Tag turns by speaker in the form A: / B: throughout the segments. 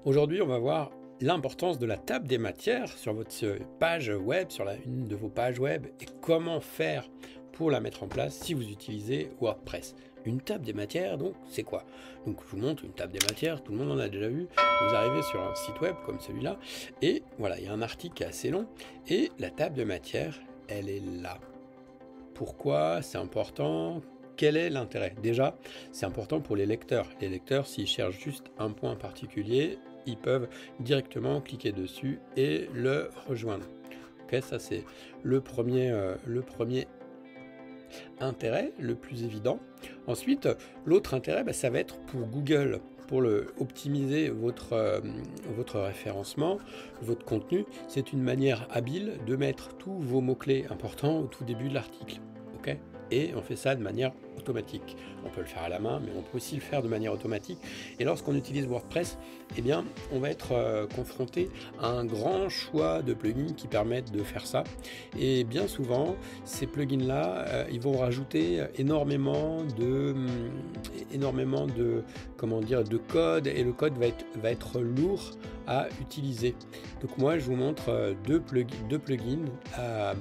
A: Aujourd'hui, on va voir l'importance de la table des matières sur votre page web, sur une de vos pages web, et comment faire pour la mettre en place si vous utilisez WordPress. Une table des matières, donc, c'est quoi? Donc, je vous montre une table des matières, tout le monde en a déjà vu. Vous arrivez sur un site web comme celui-là, et voilà, il y a un article qui est assez long, et la table de matières, elle est là. Pourquoi c'est important? Quel est l'intérêt? Déjà, c'est important pour les lecteurs. Les lecteurs, s'ils cherchent juste un point particulier, ils peuvent directement cliquer dessus et le rejoindre. Ok, ça c'est le premier intérêt, le plus évident. Ensuite, l'autre intérêt, ça va être pour Google, pour optimiser votre référencement, votre contenu. C'est une manière habile de mettre tous vos mots-clés importants au tout début de l'article. Okay, et on fait ça de manière automatique. On peut le faire à la main, mais on peut aussi le faire de manière automatique. Et lorsqu'on utilise WordPress, eh bien, on va être confronté à un grand choix de plugins qui permettent de faire ça. Et bien souvent, ces plugins-là, ils vont rajouter énormément de de code, et le code va être lourd à utiliser. Donc moi, je vous montre deux plugins à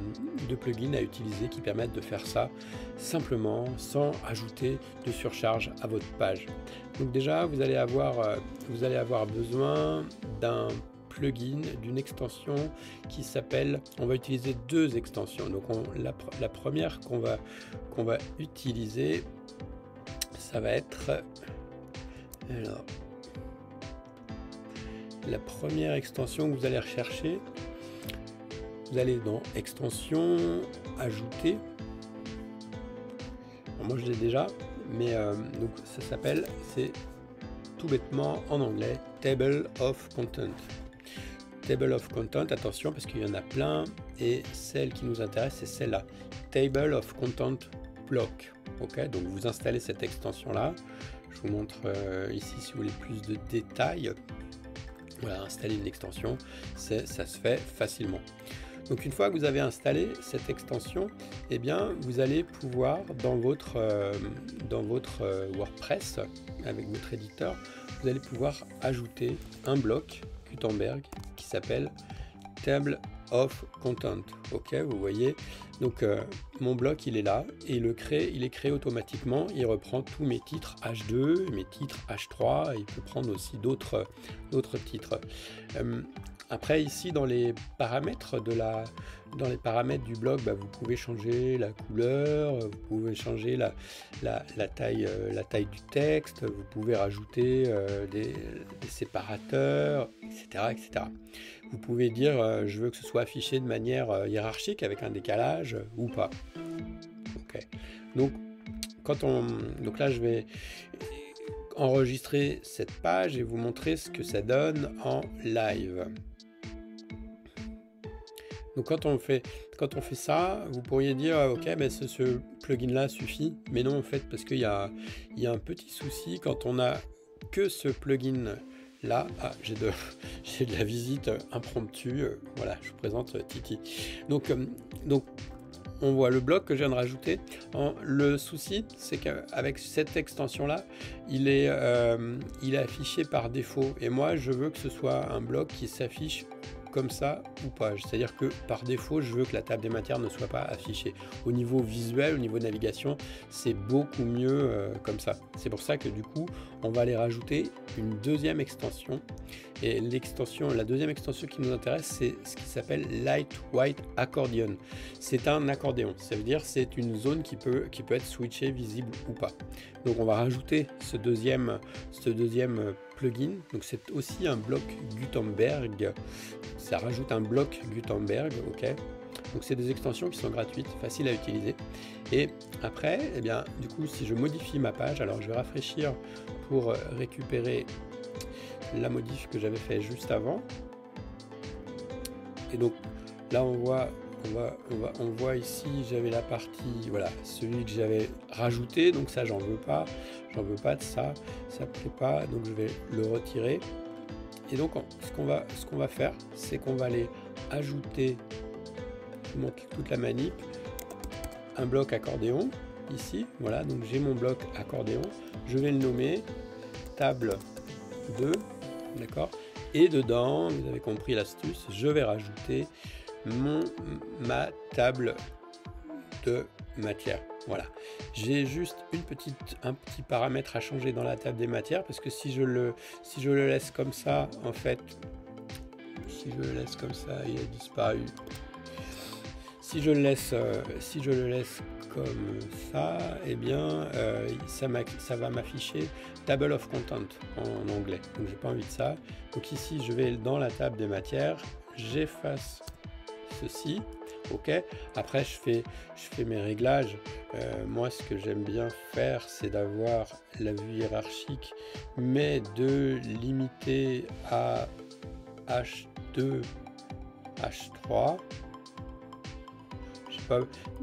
A: utiliser qui permettent de faire ça simplement, sans ajouter de surcharge à votre page. Donc déjà, vous allez avoir besoin d'un plugin, d'une extension qui s'appelle, on va utiliser deux extensions. Donc la première qu'on va utiliser, ça va être, alors, la première extension que vous allez rechercher, vous allez dans extension, ajouter. Alors moi je l'ai déjà, mais donc ça s'appelle, c'est tout bêtement en anglais, Table of Content. Table of Content, attention parce qu'il y en a plein, et celle qui nous intéresse, c'est celle-là, Table of Content Block. Ok, donc vous installez cette extension là. Je vous montre ici si vous voulez plus de détails. Voilà, installer une extension, ça se fait facilement. Donc une fois que vous avez installé cette extension, eh bien vous allez pouvoir dans votre WordPress, avec votre éditeur, vous allez pouvoir ajouter un bloc Gutenberg qui s'appelle Table of Content. Ok, vous voyez, donc mon bloc il est là, et il est créé automatiquement. Il reprend tous mes titres H2, mes titres H3, et il peut prendre aussi d'autres titres. Après ici dans les paramètres du blog, vous pouvez changer la couleur, vous pouvez changer la taille du texte, vous pouvez rajouter des séparateurs, etc. Vous pouvez dire je veux que ce soit affiché de manière hiérarchique avec un décalage ou pas. Okay. Donc là je vais enregistrer cette page et vous montrer ce que ça donne en live. Donc quand on fait ça, vous pourriez dire ok, ce plugin là suffit, mais non en fait, parce qu'il y a un petit souci quand on a que ce plugin là. J'ai de la visite impromptue, voilà, je vous présente Titi. Donc on voit le bloc que je viens de rajouter. Le souci, c'est qu'avec cette extension là, il est affiché par défaut, et moi je veux que ce soit un bloc qui s'affiche comme ça ou pas. C'est-à-dire que par défaut, je veux que la table des matières ne soit pas affichée. Au niveau visuel, au niveau navigation, c'est beaucoup mieux comme ça. C'est pour ça que du coup, on va aller rajouter une deuxième extension. Et la deuxième extension qui nous intéresse, c'est ce qui s'appelle Lightweight Accordion. C'est un accordéon. Ça veut dire c'est une zone qui peut être switchée, visible ou pas. Donc on va rajouter ce deuxième plugin. Donc c'est aussi un bloc Gutenberg. Ça rajoute un bloc Gutenberg, ok. Donc c'est des extensions qui sont gratuites, faciles à utiliser. Et après, eh bien, du coup, si je modifie ma page, alors je vais rafraîchir pour récupérer la modif que j'avais fait juste avant. Et donc là, on voit ici, j'avais la partie, voilà, celui que j'avais rajouté. Donc ça, j'en veux pas de ça, ça ne plaît pas, donc je vais le retirer. Et donc ce qu'on va faire, c'est qu'on va aller ajouter, je vous montre toute la manip, un bloc accordéon ici. Voilà, donc j'ai mon bloc accordéon, je vais le nommer table 2, d'accord, Et dedans, vous avez compris l'astuce, je vais rajouter ma table de matière. Voilà, j'ai juste un petit paramètre à changer dans la table des matières, parce que si je le laisse comme ça, en fait, si je le laisse comme ça, il a disparu. Si je le laisse comme ça, eh bien, ça va m'afficher table of content en anglais. Donc, j'ai pas envie de ça. Donc ici, je vais dans la table des matières, j'efface ceci. Ok. Après, je fais mes réglages. Moi, ce que j'aime bien faire, c'est d'avoir la vue hiérarchique, mais de limiter à H2, H3.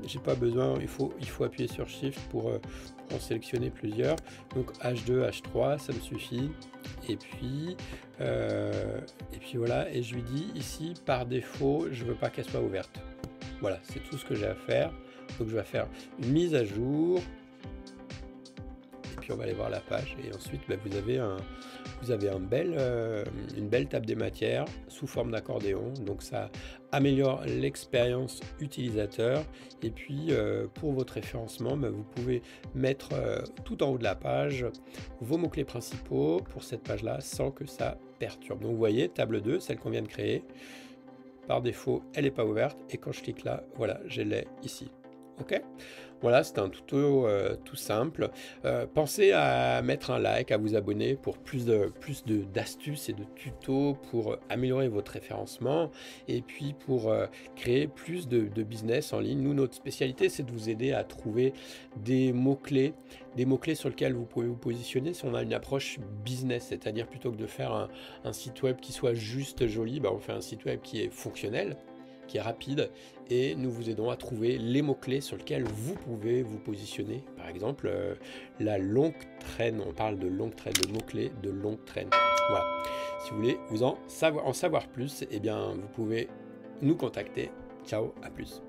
A: J'ai pas besoin, il faut appuyer sur Shift pour en sélectionner plusieurs. Donc H2, H3, ça me suffit. Et puis voilà, et je lui dis ici, par défaut, je veux pas qu'elle soit ouverte. Voilà, c'est tout ce que j'ai à faire. Donc je vais faire une mise à jour. Et puis on va aller voir la page. Et ensuite, vous avez une belle table des matières sous forme d'accordéon. Donc ça améliore l'expérience utilisateur. Et puis pour votre référencement, vous pouvez mettre tout en haut de la page vos mots-clés principaux pour cette page-là sans que ça perturbe. Donc vous voyez, table 2, celle qu'on vient de créer. Par défaut, elle n'est pas ouverte. Et quand je clique là, voilà, je l'ai ici. Ok, voilà, c'est un tuto tout simple. Pensez à mettre un like, à vous abonner pour plus d'astuces et de tutos pour améliorer votre référencement et puis pour créer plus de business en ligne. Nous, notre spécialité, c'est de vous aider à trouver des mots-clés sur lesquels vous pouvez vous positionner si on a une approche business, c'est-à-dire plutôt que de faire un site web qui soit juste joli, on fait un site web qui est fonctionnel, qui est rapide, et nous vous aidons à trouver les mots-clés sur lesquels vous pouvez vous positionner. Par exemple, la longue traîne, on parle de longue traîne, de mots-clés de longue traîne. Voilà. Si vous voulez en savoir plus, eh bien, vous pouvez nous contacter. Ciao, à plus.